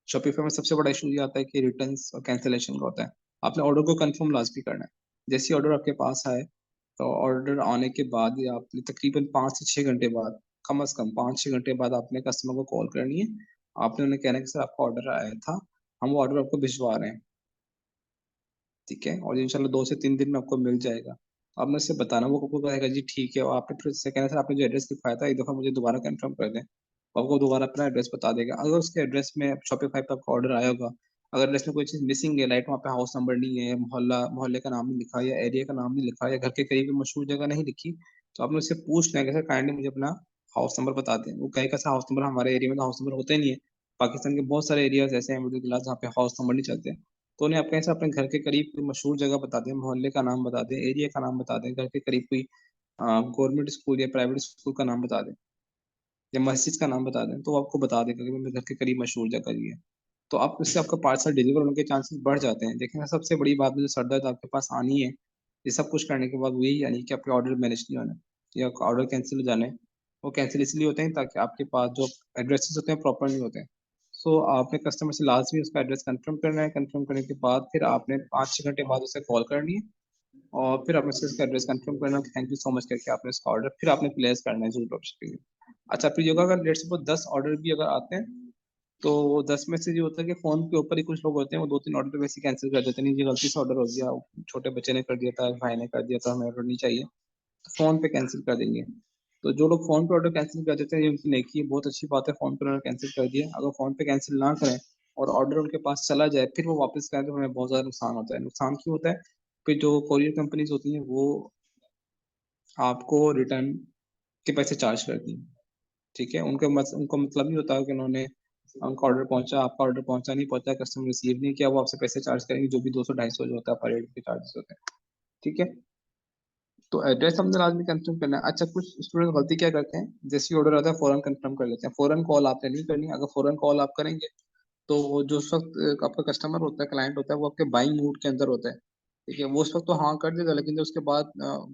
शॉपिफाई में सबसे बड़ा इशू ये आता है कि रिटर्न और कैंसिलेशन का होता है। आपने ऑर्डर को कंफर्म लाजमी करना है। जैसे ऑर्डर आपके पास आए, तो ऑर्डर आने के बाद या आपने तकरीबन 5 से 6 घंटे बाद, कम से कम 5-6 घंटे बाद आपने कस्टमर को कॉल करनी है। आपने उन्हें कहना है कि सर आपका ऑर्डर आया था, हम वो ऑर्डर आपको भिजवा रहे हैं। ठीक है, और इंशाल्लाह 2 से 3 दिन में आपको मिल जाएगा। आपने उससे बताना, वो आपको कहेगा जी ठीक है, और आपने फिर उससे कहना सर आपने जो एड्रेस लिखवाया था एक दफ़ा मुझे दोबारा कंफर्म कर दें, वो आपको दोबारा अपना एड्रेस बता देगा। अगर उसके एड्रेस में शॉपिफाई पे आपका ऑर्डर आया होगा, अगर एड्रेस में कोई चीज़ मिसिंग है, लाइक वहाँ पे हाउस नंबर नहीं है, मोहल्ला मोहल्ले का नाम नहीं लिखा, या एरिया का नाम नहीं लिखा, या घर के करीब में मशहूर जगह नहीं लिखी, तो आपने उससे पूछना है कि सर काइंडली मुझे अपना हाउस नंबर बता दें। वो कहेगा सर हाउस नंबर हमारे एरिया में तो हाउस नंबर होते नहीं है, पाकिस्तान के बहुत सारे एरियाज ऐसे हैं मिडिल क्लास जहाँ पे हाउस नंबर नहीं चलते। तो उन्हें आप कैसे अपने घर के करीब कोई मशहूर जगह बता दें, मोहल्ले का नाम बता दें, एरिया का नाम बता दें, घर के करीब कोई गवर्नमेंट स्कूल या प्राइवेट स्कूल का नाम बता दें, या मस्जिद का नाम बता दें, तो वो आपको बता देगा कि मेरे घर के करीब मशहूर जगह ये है। तो आप उससे आपका पार्सल डिलीवर होने के चांसेस बढ़ जाते हैं। देखिए सबसे बड़ी बात में जो सरदर्द आपके पास आनी है, ये सब कुछ करने के बाद वो यही यानी कि आपके ऑर्डर मैनेज नहीं होना या ऑर्डर कैंसिल हो जाने। वो कैंसिल इसलिए होते हैं ताकि आपके पास जो एड्रेसेस होते हैं प्रॉपर नहीं होते हैं। सो आपने कस्टमर से लाजमी उसका एड्रेस कंफर्म करना है, कंफर्म करने के बाद फिर आपने 5-6 घंटे बाद उसे कॉल करनी है, और फिर आपने इसका एड्रेस कंफर्म करना, थैंक यू सो मच करके आपने इसका ऑर्डर फिर आपने प्लेस करना है जो ड्रॉप शिपिंग। अच्छा, फिर योगा अगर लेट सपोज 10 ऑर्डर भी अगर आते हैं, तो वो 10 में से जो होता है कि फोन के ऊपर ही कुछ लोग होते हैं वो 2-3 ऑर्डर वैसे कैंसिल कर देते हैं, नहीं जी गलती से ऑर्डर हो गया, छोटे बच्चे ने कर दिया था, भाई ने कर दिया था, हमें ऑर्डर नहीं चाहिए, तो फोन पे कैंसिल कर देंगे। तो जो लोग फोन पे ऑर्डर कैंसिल कर देते हैं ये उनकी नेकी है, बहुत अच्छी बात है, फोन पे ऑर्डर कैंसिल कर दिया। अगर फोन पे कैंसिल ना करें और ऑर्डर उनके पास चला जाए फिर वो वापस करें तो हमें बहुत ज्यादा नुकसान होता है। नुकसान क्यों होता है? फिर जो कोरियर कंपनीज होती हैं वो आपको रिटर्न के पैसे चार्ज करती हैं। ठीक है, उनको मतलब नहीं होता कि उन्होंने उनका ऑर्डर पहुंचा, आपका ऑर्डर पहुंचा नहीं पहुंचा, कस्टमर रिसीव नहीं किया, वो आपसे पैसे चार्ज करेंगे जो भी 200-250 जो होता है पर हेड के चार्जेस होते हैं। ठीक है, तो एड्रेस हमने लाजमी कंफर्म करना है। अच्छा, कुछ स्टूडेंट गलती क्या करते हैं, जैसे ही ऑर्डर आता है फौरन कंफर्म कर लेते हैं, फौरन कॉल आपने नहीं करनी। अगर फौरन कॉल आप करेंगे तो वो जो उस वक्त आपका कस्टमर होता है, क्लाइंट होता है, वो आपके बाइंग मूड के अंदर होता है। ठीक है, वो उस वक्त तो हाँ कर देगा, लेकिन जो उसके बाद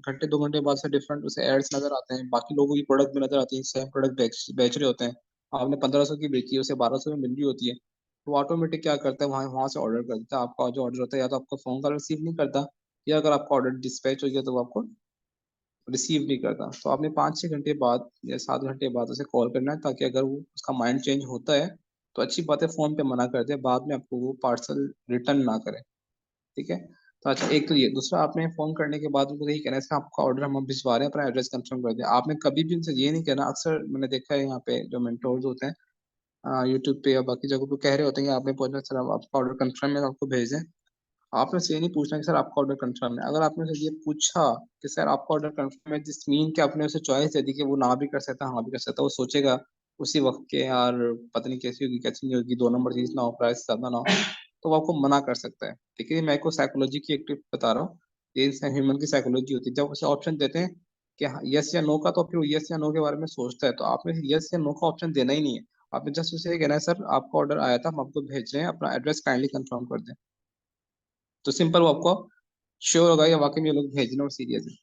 घंटे 2 घंटे बाद से डिफरेंट उसे एड्स नजर आते हैं, बाकी लोगों की प्रोडक्ट भी नजर आती है, सेम प्रोडक्ट बेच बेच रहे होते हैं, आपने 1500 की बेची है, उसे 1200 में मिल रही होती है, तो ऑटोमेटिक क्या करता है, वहाँ वहाँ से ऑर्डर कर देता है। आपका जो ऑर्डर होता है या तो आपका फोन कॉल रिसीव नहीं करता, या अगर आपका ऑर्डर डिस्पैच हो गया तो वो आपको रिसीव नहीं करता। तो आपने 5-6 घंटे बाद या 7 घंटे बाद उसे कॉल करना है, ताकि अगर वो उसका माइंड चेंज होता है तो अच्छी बात है, फोन पे मना कर दे, बाद में आपको वो पार्सल रिटर्न ना करे। ठीक है, तो अच्छा, एक तो ये, दूसरा आपने फोन करने के बाद उनको यही कहना है कि आपका ऑर्डर हम भिजवा रहे हैं, अपना एड्रेस कंफर्म कर दें। आपने कभी भी उनसे ये नहीं कहना, अक्सर मैंने देखा है यहाँ पे जो मेंटोर्स होते हैं यूट्यूब पे या बाकी जगहों पे कह रहे होते हैं कि आपने पहुंचना सर आपका ऑर्डर कंफर्म है, आपको भेज दें। आपने उससे ये नहीं पूछना कि सर आपका ऑर्डर कंफर्म है। अगर आपने उससे ये पूछा कि सर आपका ऑर्डर कंफर्म है, जिस मीन के आपने उसे चॉइस दे दी कि वो ना भी कर सकता, हाँ भी कर सकता, वो सोचेगा उसी वक्त के यार पता नहीं कैसी होगी कैसी नहीं होगी, 2 नंबर चीज ना हो, प्राइस ज्यादा ना हो, तो वो आपको मना कर सकता है। ठीक है, मैं को साइकोलॉजी की एक टिप बता रहा हूँ, ये ह्यूमन की साइकोलॉजी होती है। जब उसे ऑप्शन देते हैं कि यस या नो का, तो फिर यस या नो के बारे में सोचता है, तो आपने यस या नो का ऑप्शन देना ही नहीं है। आपने जस्ट उसे ये कहना है सर आपका ऑर्डर आया था, हम आपको भेज रहे हैं, अपना एड्रेस काइंडली कंफर्म कर दें। तो सिंपल वो आपको श्योर होगा या वाकई में ये लोग भेजना और सीरियस है।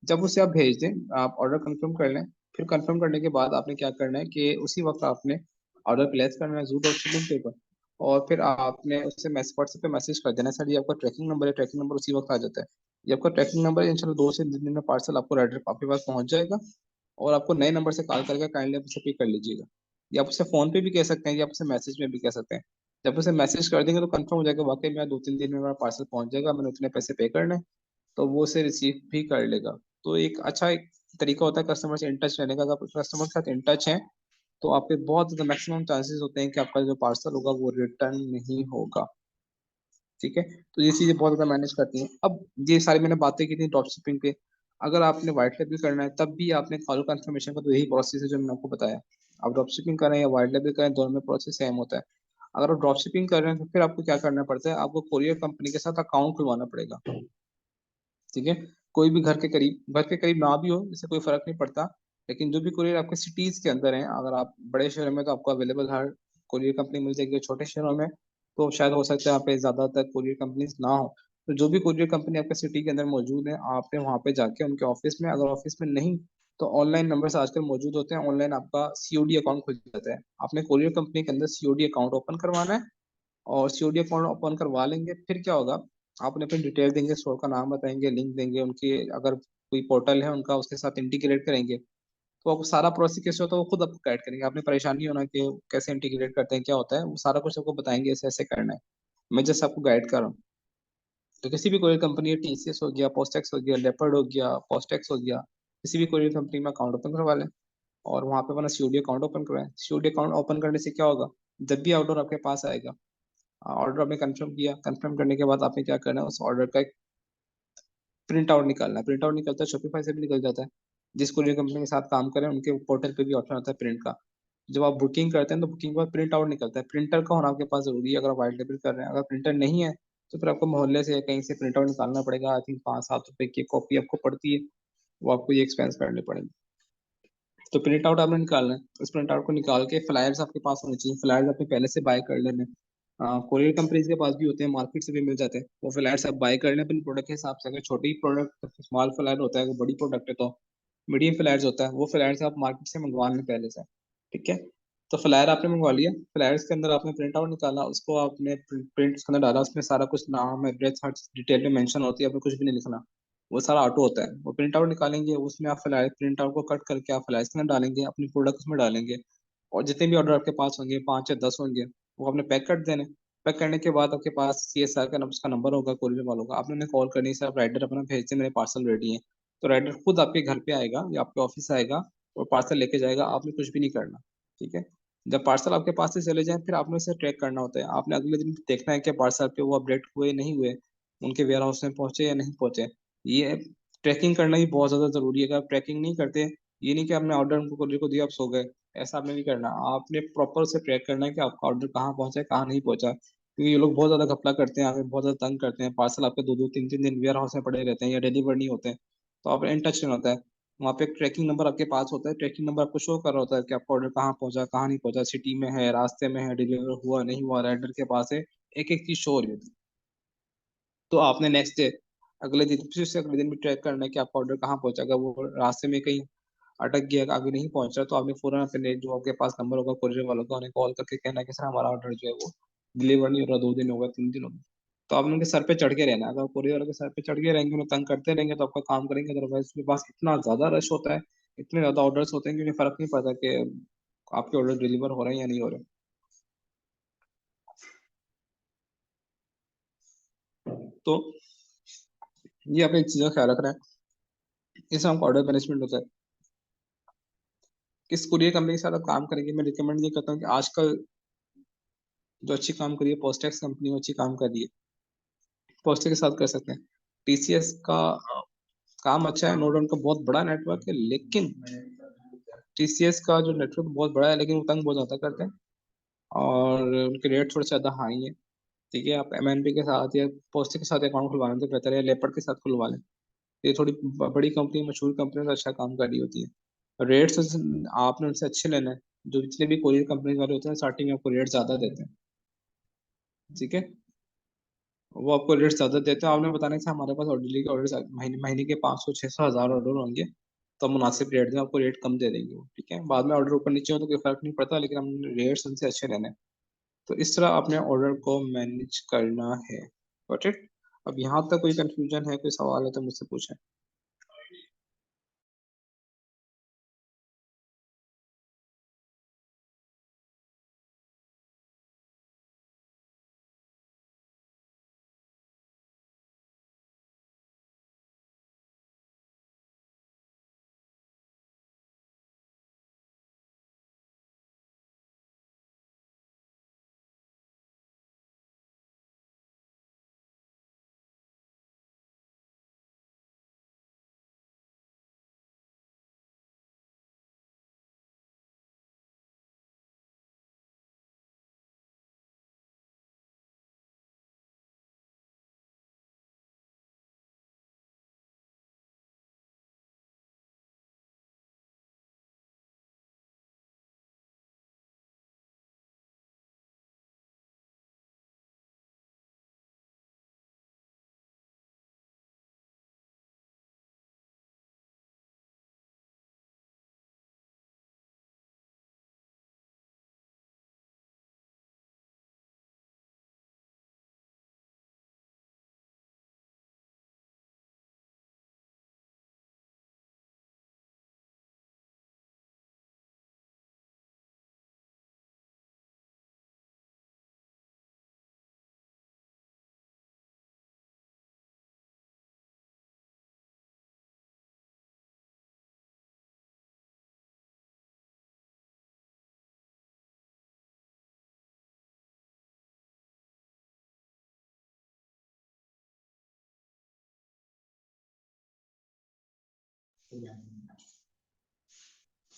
जब उसे आप भेज दें, आप ऑर्डर कंफर्म कर लें, फिर कंफर्म करने के बाद आपने क्या करना है कि उसी वक्त आपने ऑर्डर प्लेस करना है जूट और शिपिंग के ऊपर, और फिर आपने उससे व्हाट्सएप पे मैसेज कर देना, सर ये आपका ट्रैकिंग नंबर है, ट्रैकिंग नंबर उसी वक्त आ जाता है, ये आपका ट्रैकिंग नंबर है, इंशाल्लाह 2 से 3 दिन में पार्सल आपको रेडर आपके पास पहुंच जाएगा, और आपको नए नंबर से कॉल करके काइंडली आप उसे पिक कर लीजिएगा। या आप उसे फोन पे भी कह सकते हैं या आप उसे मैसेज में भी कह सकते हैं। जब उसे मैसेज कर देंगे तो कंफर्म हो जाएगा वाकई में 2-3 दिन में मेरा पार्सल पहुंच जाएगा, मैंने उतने पैसे पे करने हैं, तो वो उसे रिसीव भी कर लेगा। तो एक अच्छा एक तरीका होता है कस्टमर से इन टच रहने का। अगर आप कस्टमर के साथ इन टच हैं तो आपके बहुत ज्यादा मैक्सिमम चांसेस होते हैं कि आपका जो पार्सल होगा वो रिटर्न नहीं होगा। ठीक है, तो ये चीजें बहुत ज्यादा मैनेज करती हैं। अब ये सारी मैंने बातें की थी ड्रॉप शिपिंग पे। अगर आपने व्हाइट लेबल करना है तब भी आपने कॉल कंफर्मेशन का तो यही प्रोसेस है जो मैंने आपको बताया। आप ड्रॉप शिपिंग करें या व्हाइट लेबल करें, दोनों में प्रोसेस सेम होता है। अगर आप ड्रॉप शिपिंग कर रहे हैं तो फिर आपको क्या करना पड़ता है, आपको कोरियर कंपनी के साथ अकाउंट खुलवाना पड़ेगा। ठीक है, कोई भी घर के करीब ना भी हो, इससे कोई फर्क नहीं पड़ता, लेकिन जो भी कुरियर आपके सिटीज के अंदर है, अगर आप बड़े शहरों में तो आपको अवेलेबल हर कुरियर कंपनी मिल जाएगी, छोटे शहरों में तो शायद हो सकता है यहाँ पे ज्यादातर कुरियर कंपनीज ना हो। तो जो भी कुरियर कंपनी आपके सिटी के अंदर मौजूद है, आपने वहाँ पे जाके उनके ऑफिस में, अगर ऑफिस में नहीं तो ऑनलाइन नंबर आजकल मौजूद होते हैं, ऑनलाइन आपका सीओडी अकाउंट खुल जाता है। आपने कुरियर कंपनी के अंदर सीओडी अकाउंट ओपन करवाना है, और सीओडी अकाउंट ओपन करवा लेंगे, फिर क्या होगा, आप उन्हें अपनी डिटेल देंगे, स्टोर का नाम बताएंगे, लिंक देंगे, उनकी अगर कोई पोर्टल है उनका उसके साथ इंटीग्रेट करेंगे, तो आपको सारा प्रोसेस कैसे होता है वो खुद आपको गाइड करेंगे। आपने परेशानी होना कि कैसे इंटीग्रेट करते हैं क्या होता है, वो सारा कुछ आपको बताएंगे, ऐसे ऐसे करना है। मैं जैसे आपको गाइड कर रहा हूँ। तो किसी भी कोई कंपनी, टीसीएस हो गया, पोस्टेक्स हो गया, लेपर्ड हो गया, पोस्टेक्स हो गया, किसी भी कोई कंपनी में अकाउंट ओपन करवा लें, और वहाँ पे अपना सीओडी अकाउंट ओपन करवाएं। सीओडी अकाउंट ओपन करने से क्या होगा, जब भी ऑर्डर आपके पास आएगा, ऑर्डर आपने कंफर्म किया, कंफर्म करने के बाद आपने क्या करना है, उस ऑर्डर का एक प्रिंट आउट निकालना है। प्रिंट आउट निकलता है, शॉपिफाई से भी निकल जाता है, जिस कोरियर कंपनी के साथ काम करें उनके पोर्टल पे भी ऑप्शन आता है प्रिंट का। जब आप बुकिंग करते हैं तो बुकिंग के बाद प्रिंट आउट निकलता है, प्रिंटर का होना आपके पास जरूरी है अगर आप वाइट लेबल कर रहे हैं। अगर प्रिंटर नहीं है तो फिर आपको मोहल्ले से या कहीं से प्रिंट आउट निकालना पड़ेगा, आई थिंक 5-7 रुपए की कॉपी आपको पड़ती है, वो आपको ये एक्सपेंस करने पड़ेंगे। तो प्रिंट आउट आपने निकालना है, उस प्रिंट आउट को निकाल के फ्लायर्स आपके पास होने चाहिए, फ्लायर्स आपने पहले से बाय कर लेने। कोरियर कंपनीज के पास भी होते हैं, मार्केट से भी मिल जाते हैं, वो फ्लायर्स आप बाय कर लें अपने प्रोडक्ट के हिसाब से। अगर छोटी प्रोडक्ट स्मॉल फ्लायर होता है, अगर बड़ी प्रोडक्ट है तो मीडियम फ्लायर्स होता है, वो फ्लायर्स आप मार्केट से मंगवा लें पहले से। ठीक है, तो फ्लायर आपने मंगवा लिया, फ्लायर्स के अंदर आपने प्रिंट आउट निकाला, उसको आपने प्रिंट के अंदर डाला, उसमें सारा कुछ नाम एड्रेस हर डिटेल में मेंशन होती है, आपने कुछ भी नहीं लिखना। वो सारा ऑटो होता है। वो प्रिंट आउट निकालेंगे, उसमें आप फ्लैश प्रिंट आउट को कट करके आप फ्लैश में डालेंगे, अपनी प्रोडक्ट उसमें डालेंगे, और जितने भी ऑर्डर आपके पास होंगे 5 या 10 होंगे, वो आपने पैक कर देने। पैक करने के बाद आपके पास CSR का उसका नंबर होगा, कोरियर वालों का, आपने उन्हें कॉल करनी है, राइडर अपना भेज दे मेरे पार्सल रेडी है। तो राइडर खुद आपके घर पे आएगा या आपके ऑफिस आएगा और पार्सल लेके जाएगा, आपने कुछ भी नहीं करना। ठीक है। जब पार्सल आपके पास से चले जाए, फिर आपने इसे ट्रैक करना होता है। आपने अगले दिन देखना है कि पार्सल पे वो अपडेट हुए नहीं हुए, उनके वेयर हाउस में पहुंचे या नहीं पहुंचे। ये ट्रैकिंग करना ही बहुत ज्यादा जरूरी है। अगर आप ट्रैकिंग नहीं करते, ये नहीं कि आपने ऑर्डर उनको कोरियर को दिया आप सो गए, ऐसा आपने नहीं करना। आपने प्रॉपर से ट्रैक करना है कि आपका ऑर्डर कहाँ पहुंचा है कहाँ नहीं पहुंचा, क्योंकि ये लोग बहुत ज्यादा घपला करते हैं, हमें बहुत ज्यादा तंग करते हैं। पार्सल आपके 2-2 3-3 दिन वेयर हाउस में पड़े रहते हैं या डिलीवर नहीं होते हैं, तो आप इन टच नहीं होता है। वहाँ पे एक ट्रैकिंग नंबर आपके पास होता है, ट्रैकिंग नंबर आपको शो कर रहा होता है कि आपका ऑर्डर कहाँ पहुंचा कहाँ नहीं पहुंचा, सिटी में है, रास्ते में है, डिलीवर हुआ नहीं हुआ, राइडर के पास है, एक एक चीज शो हो रही होती है। तो आपने नेक्स्ट डे, अगले दिन, फिर से अगले दिन भी ट्रैक करना है कि आपका ऑर्डर कहाँ पहुंचा। अगर वो रास्ते में कहीं अटक गया, आगे नहीं पहुंच रहा, तो आपने फौरन अपने जो आपके पास नंबर होगा कोरियर वालों का, उन्हें कॉल करके कहना है कि सर हमारा ऑर्डर जो है वो डिलीवर नहीं हो रहा, 2 दिन हो गए, 3 दिन हो गए। तो आपने उनके सर पे चढ़ के रहना है। अगर कोरियर वालों के सर पे चढ़ के रहेंगे, उन्हें तंग करते रहेंगे, तो आपका काम करेंगे। अदरवाइज उसके पास इतना ज्यादा रश होता है, इतने ज्यादा ऑर्डर्स होते हैं कि उन्हें फर्क नहीं पड़ता कि आपके ऑर्डर डिलीवर हो रहे हैं या नहीं हो रहे। तो ये आप एक चीज का ख्याल रखना है, इससे हमको ऑर्डर मैनेजमेंट होता है। किस कुरियर कंपनी के साथ आप काम करेंगे, मैं रिकमेंड ये करता हूँ कि आजकल जो अच्छी काम करी है पोस्टेक्स कंपनी, वो अच्छी काम कर रही है, पोस्टेक्स के साथ कर सकते हैं। TCS का काम अच्छा है, नोट उनका बहुत बड़ा नेटवर्क है, लेकिन TCS का जो नेटवर्क बहुत बड़ा है, लेकिन वो तंग बहुत ज्यादा करते हैं, और उनके रेट थोड़े से ज्यादा हाई है। ठीक है, आप MNP के साथ या पोस्टेक्स के साथ अकाउंट खुलवाने तो बेहतर है, लेपर्ड के साथ खुलवा लें। ये थोड़ी बड़ी कंपनी, मशहूर कंपनी तो अच्छा काम कर रही होती है। रेट्स आपने उनसे अच्छे लेना है। जो जितने भी कोरियर कंपनी वाले होते हैं, स्टार्टिंग में आपको रेट ज्यादा देते हैं। ठीक है, वो आपको रेट ज्यादा देते हैं। आपने बताना है कि हमारे पास डेली के ऑर्डर महीने महीने के 500 600 1000 ऑर्डर होंगे, तो हम मुनासिब रेट में आपको रेट कम दे देंगे वो। ठीक है, बाद में ऑर्डर ऊपर नीचे हो तो कोई फर्क नहीं पड़ता, लेकिन हम रेट्स उनसे अच्छे लेने हैं। तो इस तरह अपने ऑर्डर को मैनेज करना है। Got it. अब यहाँ तक कोई कंफ्यूजन है, कोई सवाल है तो मुझसे पूछें।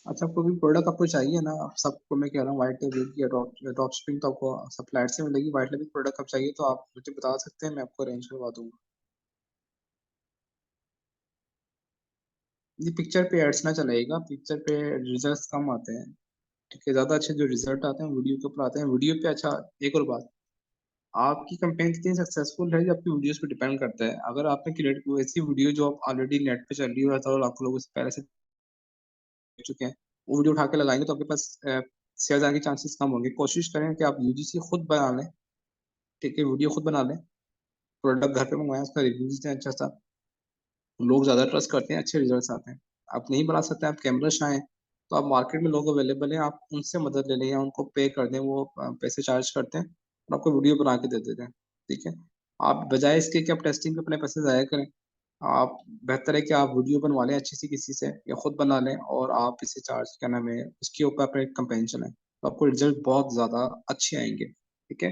अच्छा, कोई भी प्रोडक्ट आपको चाहिए ना, आप सबको मैं कह रहा हूँ, व्हाइट लेबल या ड्रॉप शिपिंग तो आपको सप्लायर से मिलेगी। व्हाइट लेबल प्रोडक्ट आप चाहिए तो आप मुझे बता सकते हैं, मैं आपको अरेंज करवा दूंगा। ये पिक्चर पे एड्स ना चलेगा, पिक्चर पे रिजल्ट्स कम आते हैं। ठीक है, ज्यादा अच्छे जो रिजल्ट आते हैं वीडियो के ऊपर आते हैं, वीडियो पे। अच्छा, एक और बात, आपकी कंपेन कितनी सक्सेसफुल है ये आपकी वीडियोस पे डिपेंड करता है। अगर आपने क्रिएट कोई ऐसी वीडियो जो आप ऑलरेडी नेट पे चल रही हो, हज़ारों लाखों लोग उससे पहले से देख चुके हैं, वो वीडियो उठा के लगाएंगे तो आपके पास शेयर आने के चांसेस कम होंगे। कोशिश करें कि आप UGC खुद बना लें। ठीक है, वीडियो खुद बना लें, प्रोडक्ट घर पे मंगवाएं, उसका रिव्यूज दें अच्छा सा, लोग ज़्यादा ट्रस्ट करते हैं, अच्छे रिजल्ट्स आते हैं। आप नहीं बना सकते, आप कैमरा शाय हैं, तो आप मार्केट में लोग अवेलेबल हैं, आप उनसे मदद ले लें या उनको पे कर दें, वो पैसे चार्ज करते हैं और आपको वीडियो बना के दे देते हैं, ठीक है? आप बजाय इसके कि आप टेस्टिंग पे अपने पैसे ज़ाया करें, आप बेहतर है कि आप वीडियो बनवा लें अच्छी-सी किसी से या खुद बना लें और आप इसे चार्ज क्या नाम है, उसके ऊपर अपना एक कैंपेन चलाएँ, तो आपको रिजल्ट बहुत ज़्यादा अच्छे आएँगे, ठीक है?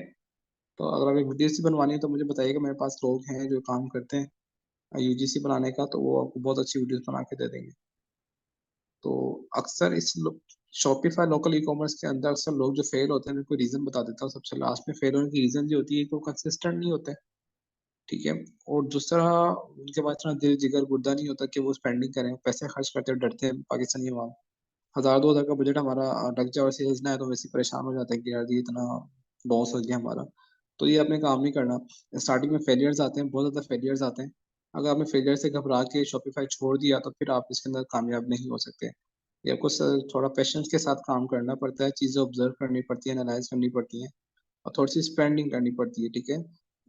तो अगर आपको वीडियोज़ भी बनवानी है तो मुझे बताइएगा, मेरे पास लोग हैं जो काम करते हैं यूजीसी बनाने का, तो वो आपको बहुत अच्छी वीडियोज़ बना के दे देंगे। तो अक्सर इस लो शॉपिफ़ाई लोकल ई-कॉमर्स के अंदर अक्सर लोग जो फेल होते हैं, मैं कोई रीज़न बता देता हूँ सबसे लास्ट में। फेल होने की रीज़न ये होती है कि वो कंसिस्टेंट नहीं होते, ठीक है? और दूसरा उनके पास इतना दिल, जिगर, गुर्दा नहीं होता कि वो स्पेंडिंग करें, पैसे खर्च करते डरते हैं पाकिस्तानी अवाम। 1000-2000 का बजट हमारा लग जाए और सेल्स ना आए तो वैसे ही परेशान हो जाते हैं कि यार ये इतना लॉस हो गया हमारा। तो ये आपने काम नहीं करना। स्टार्टिंग में फेलियर्स आते हैं, बहुत ज़्यादा फेलियर्स आते हैं। अगर आपने फेलियर से घबरा के शॉपिफ़ाई छोड़ दिया तो फिर आप इसके अंदर कामयाब नहीं हो सकते। ये आपको थोड़ा पेशेंस के साथ काम करना पड़ता है, चीज़ें ऑब्ज़र्व करनी पड़ती है, एनालाइज़ करनी पड़ती हैं और थोड़ी-सी स्पेंडिंग करनी पड़ती है, ठीक है?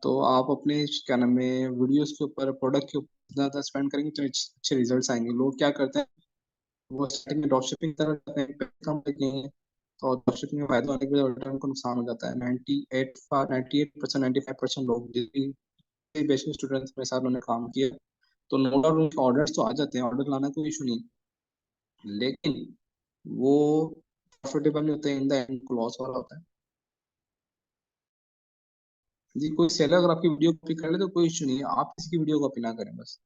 तो आप अपने क्या नाम है वीडियोज़ के ऊपर, प्रोडक्ट के ऊपर ज़्यादा स्पेंड करेंगे तो अच्छे रिज़ल्ट्स आएँगे। लोग क्या करते हैं, वो स्टार्टिंग में ड्रॉपशिपिंग करना चाहते हैं, पैसे कम लेते हैं और ड्रॉपशिपिंग में फ़ायदा होने के बाद उल्टा उनको नुकसान हो जाता है। 98% 95% लोग जितनी बेसिक स्टूडेंट्स मेरे साथ उन्होंने काम किया, तो नो डाउट उनके ऑर्डर्स तो आ जाते हैं, ऑर्डर लाना कोई इश्यू नहीं, लेकिन वो प्रॉफिटेबल नहीं होते, इन द एंड उनको लॉस हो रहा होता है। जी, कोई सेलर अगर आपकी वीडियो कॉपी कर ले तो कोई इश्यू नहीं है, आप किसी की वीडियो कॉपी ना करें बस।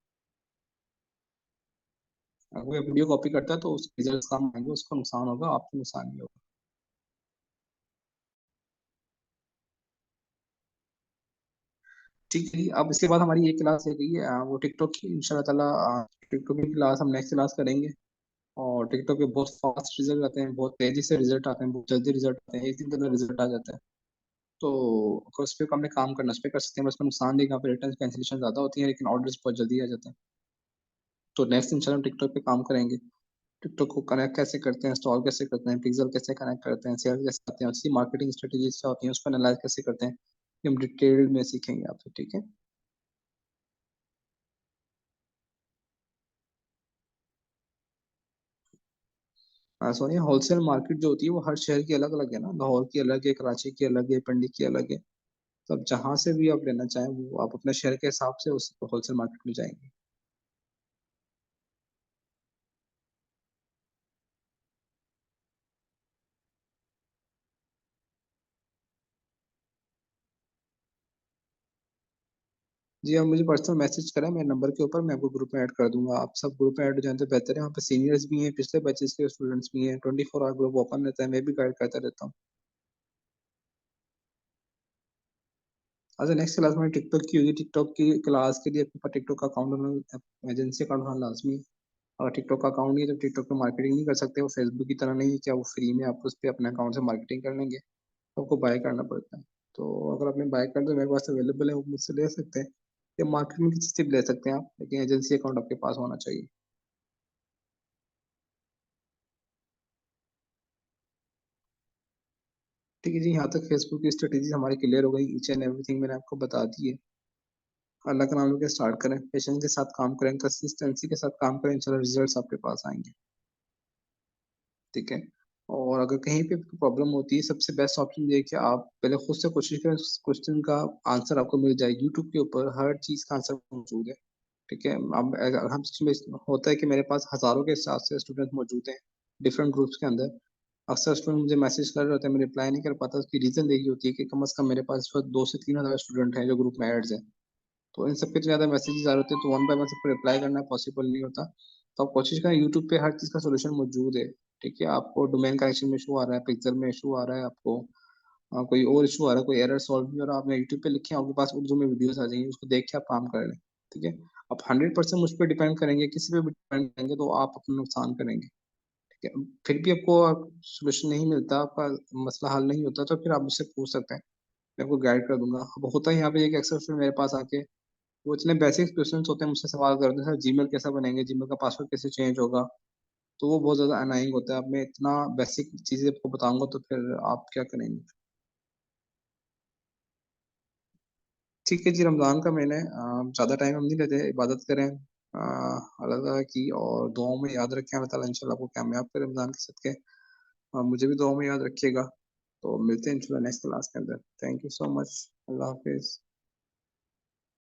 अगर कोई वीडियो कॉपी करता है तो उसके रिजल्ट्स कम आएँगे, उसको नुकसान होगा, आपको नुकसान नहीं होगा। ठीक है जी, अब इसके बाद हमारी ये क्लास रह गई है वो टिकटॉक की इंशाल्लाह ताला टिकटॉक की क्लास हम नेक्स्ट क्लास करेंगे और टिकटॉक पे बहुत फास्ट रिजल्ट आते हैं, बहुत तेज़ी से रिजल्ट आते हैं, बहुत जल्दी रिजल्ट आते हैं, 1 दिन के अंदर रिजल्ट आ जाता है। तो अगर उस पे हमने काम करना उस पे कर सकते हैं, बस उसका नुकसान ये है कि यहाँ पे रिटर्न कैंसलेशन ज़्यादा होती है, लेकिन ऑर्डर्स बहुत जल्दी आ जाते हैं। तो नेक्स्ट इंशाल्लाह हम टिकटॉक पे काम करेंगे। टिकटॉक को कनेक्ट कैसे करते हैं, इंस्टॉल कैसे करते हैं, पिक्सेल कैसे कनेक्ट करते हैं, सेल्स कैसे आते हैं, उसकी मार्केटिंग स्ट्रेटेजीज़ क्या होती हैं, उसको एनालाइज़ कैसे करते हैं, ये हम डिटेल में सीखेंगे आपसे, ठीक है? सोनिया, होलसेल मार्केट जो होती है वो हर शहर की अलग-अलग है ना, लाहौर की अलग है, कराची की अलग है, पिंडी की अलग है। तो आप जहाँ से भी आप लेना चाहें वो आप अपने शहर के हिसाब से उस होलसेल मार्केट में जाएँगे। जी, आप मुझे पर्सनल मैसेज करें मेरे नंबर के ऊपर, मैं आपको ग्रुप में ऐड कर दूँगा। आप सब ग्रुप में ऐड हो जाएँ तो बेहतर है, वहाँ पे सीनियर्स भी हैं, पिछले बैचेज़ के स्टूडेंट्स भी हैं, 24 आवर ग्रुप ओपन रहता है, मैं भी गाइड करता रहता हूँ। अच्छा, नेक्स्ट क्लास हमारी टिकटॉक की होगी, टिकटॉक की क्लास के लिए आपके पास टिकटॉक का अकाउंट होना एजेंसी अकाउंट होना लाज़मी है। और टिकटॉक का अकाउंट नहीं है तो टिकटॉक पे मार्केटिंग नहीं कर सकते, वो फेसबुक की तरह नहीं है क्या वो फ्री में आप उस पे अपने अकाउंट से मार्केटिंग कर लेंगे, तो आपको बाय करना पड़ता है। तो अगर आपने बाय करना तो मेरे पास अवेलेबल है, वो मुझसे ले सकते हैं या मार्केट में किसी से भी ले सकते हैं आप, लेकिन एजेंसी अकाउंट आपके पास होना चाहिए। ठीक है जी, यहाँ तक फेसबुक की स्ट्रेटेजी हमारी क्लियर हो गई, ईच एंड एवरीथिंग मैंने आपको बता दी है। अल्लाह का नाम लेके स्टार्ट करें, पेशेंस के साथ काम करें, कंसिस्टेंसी के साथ काम करें, इंशाल्लाह रिजल्ट्स आपके पास आएँगे, ठीक है? और अगर कहीं पे प्रॉब्लम होती है, सबसे बेस्ट ऑप्शन ये है कि आप पहले खुद से कोशिश करें, उस क्वेश्चन का आंसर आपको मिल जाए। यूट्यूब के ऊपर हर चीज़ का आंसर मौजूद है, ठीक है? अब अगर हम इसमें होता है कि मेरे पास हज़ारों के हिसाब से स्टूडेंट मौजूद हैं, डिफरेंट ग्रुप्स के अंदर। अक्सर स्टूडेंट मुझे मैसेज कर रहे होते हैं, मैं रिप्लाई नहीं कर पाता, उसकी रीज़न यही होती है कि कम से कम मेरे पास इस वक़्त 2 से 3 हज़ार स्टूडेंट हैं जो ग्रुप में ऐड्स हैं। तो इन सब के इतने ज़्यादा मैसेजेस आ रहे होते हैं, तो वन बाय वन सबको रिप्लाई करना पॉसिबल नहीं होता। तो आप कोशिश करें, यूट्यूब पे हर चीज़ का सॉल्यूशन मौजूद है, ठीक है? आपको डोमेन कनेक्शन में इश्यू आ रहा है, पिक्सेल में इश्यू आ रहा है आपको कोई और इश्यू आ रहा है, कोई एरर सॉल्व नहीं हो रहा, आपने यूट्यूब पे लिखे, आपके पास उर्दू में वीडियोज़ आ जाएँगी, उसको देख के आप काम कर लें, ठीक है? आप 100% मुझ पे डिपेंड करेंगे, किसी पे भी डिपेंड करेंगे तो आप अपना नुकसान करेंगे, ठीक है? फिर भी आपको सॉल्यूशन नहीं मिलता, आपका मसला हल नहीं होता, तो फिर आप मुझसे पूछ सकते हैं, मैं आपको गाइड कर दूँगा। अब होता है यहाँ पे ये कि अक्सर स्टूडेंट मेरे पास आके वो इतने बेसिक क्वेश्चंस होते हैं, मुझसे सवाल करते हैं, सर जीमेल कैसा बनेंगे, जीमेल का पासवर्ड कैसे चेंज होगा? तो वो बहुत ज़्यादा एनोयिंग होता है। अब मैं इतना बेसिक चीज़ें आपको बताऊँगा तो फिर आप क्या करेंगे? ठीक है जी, रमज़ान का महीना है ज़्यादा टाइम हम नहीं लेते, इबादत करें, अल्लाह ताला की, और दुआओं में याद रखें। अल्लाह ताला इंशाल्लाह आपको कामयाब करे रमज़ान के सदक़े। मुझे भी दुआओं में याद रखिएगा। तो मिलते हैं इंशाल्लाह नेक्स्ट क्लास के अंदर। Thank you so much. अल्लाह हाफ़िज़।